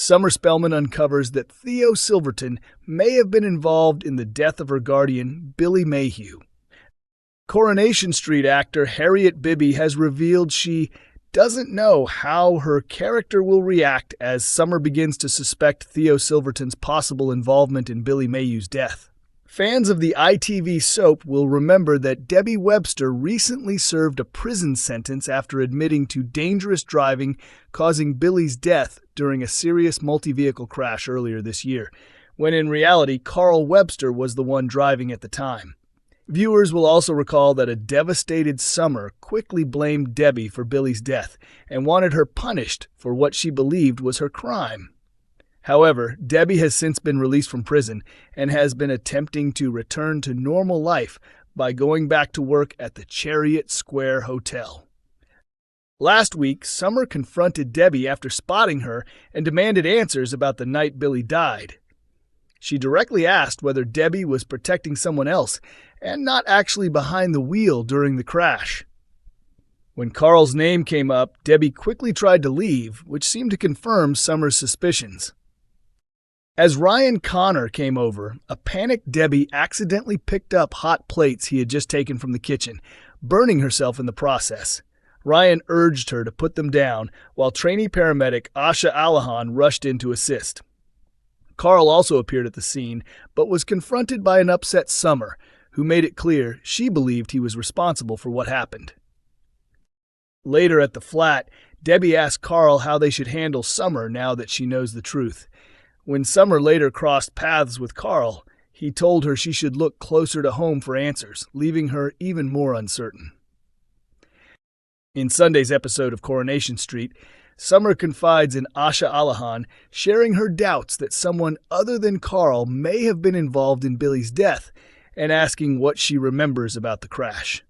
Summer Spellman uncovers that Theo Silverton may have been involved in the death of her guardian, Billy Mayhew. Coronation Street actor Harriet Bibby has revealed she doesn't know how her character will react as Summer begins to suspect Theo Silverton's possible involvement in Billy Mayhew's death. Fans of the ITV soap will remember that Debbie Webster recently served a prison sentence after admitting to dangerous driving causing Billy's death during a serious multi-vehicle crash earlier this year, when in reality Carl Webster was the one driving at the time. Viewers will also recall that a devastated Summer quickly blamed Debbie for Billy's death and wanted her punished for what she believed was her crime. However, Debbie has since been released from prison and has been attempting to return to normal life by going back to work at the Chariot Square Hotel. Last week, Summer confronted Debbie after spotting her and demanded answers about the night Billy died. She directly asked whether Debbie was protecting someone else and not actually behind the wheel during the crash. When Carl's name came up, Debbie quickly tried to leave, which seemed to confirm Summer's suspicions. As Ryan Connor came over, a panicked Debbie accidentally picked up hot plates he had just taken from the kitchen, burning herself in the process. Ryan urged her to put them down, while trainee paramedic Asha Alahan rushed in to assist. Carl also appeared at the scene, but was confronted by an upset Summer, who made it clear she believed he was responsible for what happened. Later at the flat, Debbie asked Carl how they should handle Summer now that she knows the truth. When Summer later crossed paths with Carl, he told her she should look closer to home for answers, leaving her even more uncertain. In Sunday's episode of Coronation Street, Summer confides in Asha Alahan, sharing her doubts that someone other than Carl may have been involved in Billy's death and asking what she remembers about the crash.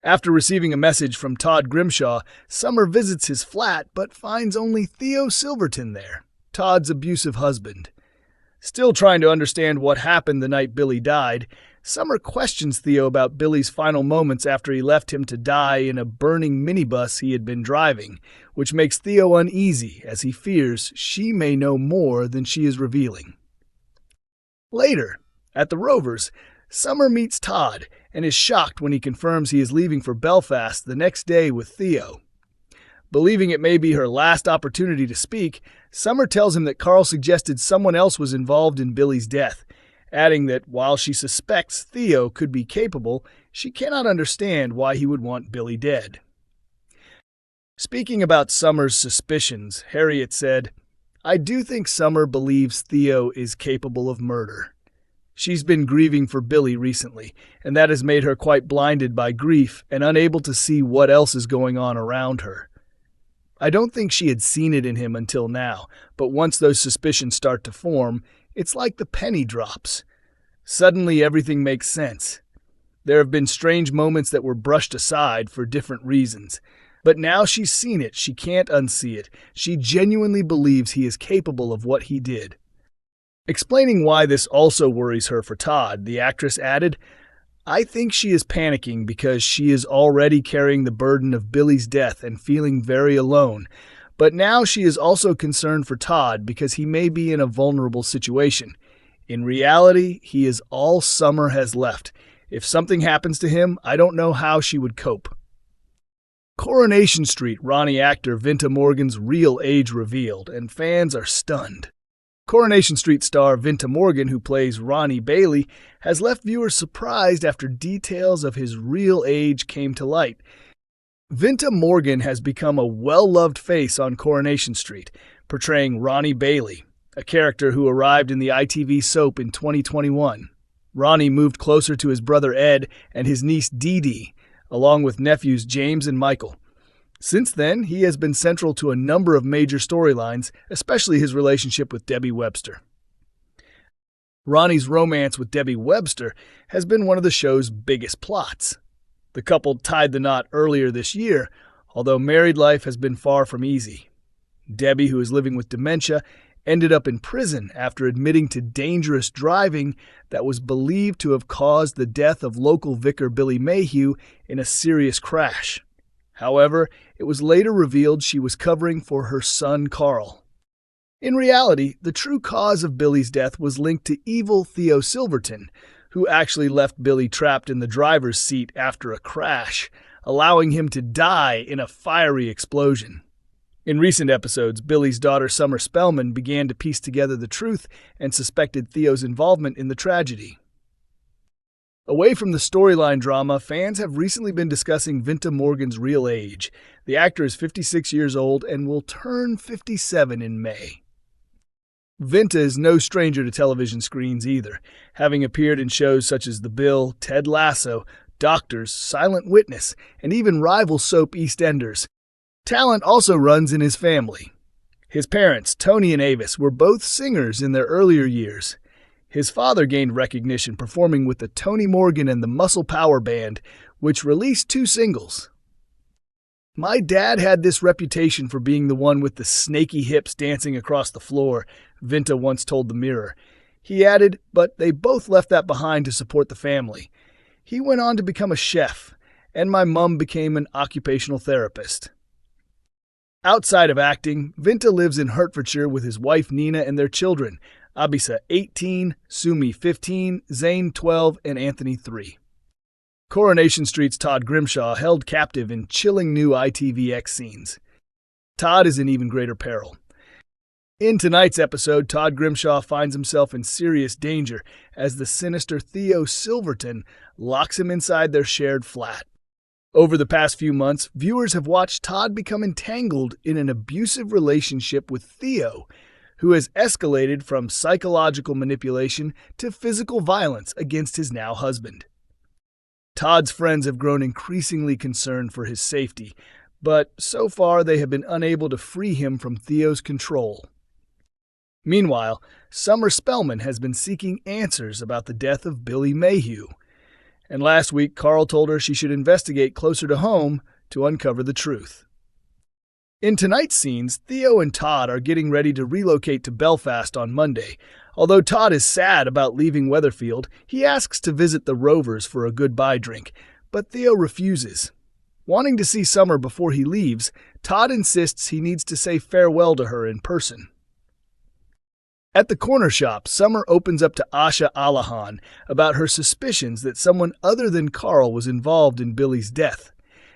After receiving a message from Todd Grimshaw, Summer visits his flat but finds only Theo Silverton there, Todd's abusive husband. Still trying to understand what happened the night Billy died, Summer questions Theo about Billy's final moments after he left him to die in a burning minibus he had been driving, which makes Theo uneasy as he fears she may know more than she is revealing. Later, at the Rovers, Summer meets Todd and is shocked when he confirms he is leaving for Belfast the next day with Theo. Believing it may be her last opportunity to speak, Summer tells him that Carl suggested someone else was involved in Billy's death, adding that while she suspects Theo could be capable, she cannot understand why he would want Billy dead. Speaking about Summer's suspicions, Harriet said, "I do think Summer believes Theo is capable of murder. She's been grieving for Billy recently, and that has made her quite blinded by grief and unable to see what else is going on around her. I don't think she had seen it in him until now, but once those suspicions start to form, it's like the penny drops. Suddenly everything makes sense. There have been strange moments that were brushed aside for different reasons, but now she's seen it, she can't unsee it. She genuinely believes he is capable of what he did." Explaining why this also worries her for Todd, the actress added, "I think she is panicking because she is already carrying the burden of Billy's death and feeling very alone. But now she is also concerned for Todd because he may be in a vulnerable situation. In reality, he is all Summer has left. If something happens to him, I don't know how she would cope." Coronation Street Ronnie actor Vinta Morgan's real age revealed, and fans are stunned. Coronation Street star Vinta Morgan, who plays Ronnie Bailey, has left viewers surprised after details of his real age came to light. Vinta Morgan has become a well-loved face on Coronation Street, portraying Ronnie Bailey, a character who arrived in the ITV soap in 2021. Ronnie moved closer to his brother Ed and his niece Dee Dee, along with nephews James and Michael. Since then, he has been central to a number of major storylines, especially his relationship with Debbie Webster. Ronnie's romance with Debbie Webster has been one of the show's biggest plots. The couple tied the knot earlier this year, although married life has been far from easy. Debbie, who is living with dementia, ended up in prison after admitting to dangerous driving that was believed to have caused the death of local vicar Billy Mayhew in a serious crash. However, it was later revealed she was covering for her son Carl. In reality, the true cause of Billy's death was linked to evil Theo Silverton, who actually left Billy trapped in the driver's seat after a crash, allowing him to die in a fiery explosion. In recent episodes, Billy's daughter Summer Spellman began to piece together the truth and suspected Theo's involvement in the tragedy. Away from the storyline drama, fans have recently been discussing Vinta Morgan's real age. The actor is 56 years old and will turn 57 in May. Vinta is no stranger to television screens either, having appeared in shows such as The Bill, Ted Lasso, Doctors, Silent Witness, and even rival soap EastEnders. Talent also runs in his family. His parents, Tony and Avis, were both singers in their earlier years. His father gained recognition performing with the Tony Morgan and the Muscle Power Band, which released 2 singles. "My dad had this reputation for being the one with the snaky hips dancing across the floor," Vinta once told the Mirror. He added, "But they both left that behind to support the family. He went on to become a chef, and my mom became an occupational therapist." Outside of acting, Vinta lives in Hertfordshire with his wife Nina and their children, Abisa 18, Sumi 15, Zane 12, and Anthony 3. Coronation Street's Todd Grimshaw held captive in chilling new ITVX scenes. Todd is in even greater peril. In tonight's episode, Todd Grimshaw finds himself in serious danger as the sinister Theo Silverton locks him inside their shared flat. Over the past few months, viewers have watched Todd become entangled in an abusive relationship with Theo, who has escalated from psychological manipulation to physical violence against his now husband. Todd's friends have grown increasingly concerned for his safety, but so far they have been unable to free him from Theo's control. Meanwhile, Summer Spellman has been seeking answers about the death of Billy Mayhew. And last week, Carl told her she should investigate closer to home to uncover the truth. In tonight's scenes, Theo and Todd are getting ready to relocate to Belfast on Monday. Although Todd is sad about leaving Weatherfield, he asks to visit the Rovers for a goodbye drink, but Theo refuses. Wanting to see Summer before he leaves, Todd insists he needs to say farewell to her in person. At the corner shop, Summer opens up to Asha Alahan about her suspicions that someone other than Carl was involved in Billy's death,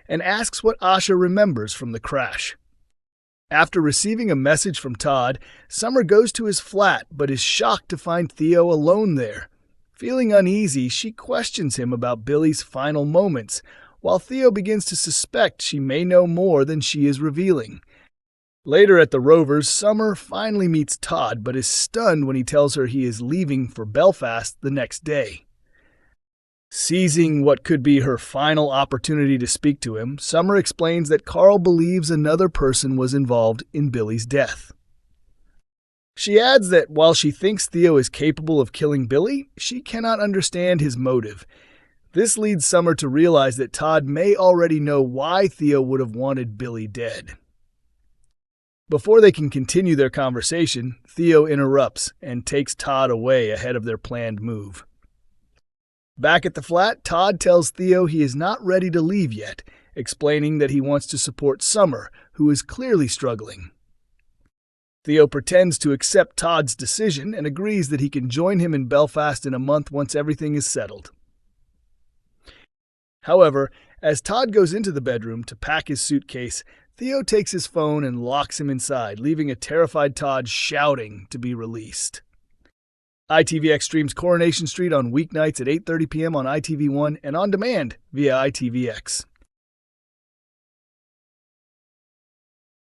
and asks what Asha remembers from the crash. After receiving a message from Todd, Summer goes to his flat but is shocked to find Theo alone there. Feeling uneasy, she questions him about Billy's final moments, while Theo begins to suspect she may know more than she is revealing. Later at the Rovers, Summer finally meets Todd but is stunned when he tells her he is leaving for Belfast the next day. Seizing what could be her final opportunity to speak to him, Summer explains that Carl believes another person was involved in Billy's death. She adds that while she thinks Theo is capable of killing Billy, she cannot understand his motive. This leads Summer to realize that Todd may already know why Theo would have wanted Billy dead. Before they can continue their conversation, Theo interrupts and takes Todd away ahead of their planned move. Back at the flat, Todd tells Theo he is not ready to leave yet, explaining that he wants to support Summer, who is clearly struggling. Theo pretends to accept Todd's decision and agrees that he can join him in Belfast in a month once everything is settled. However, as Todd goes into the bedroom to pack his suitcase, Theo takes his phone and locks him inside, leaving a terrified Todd shouting to be released. ITVX streams Coronation Street on weeknights at 8:30 p.m. on ITV1 and on demand via ITVX.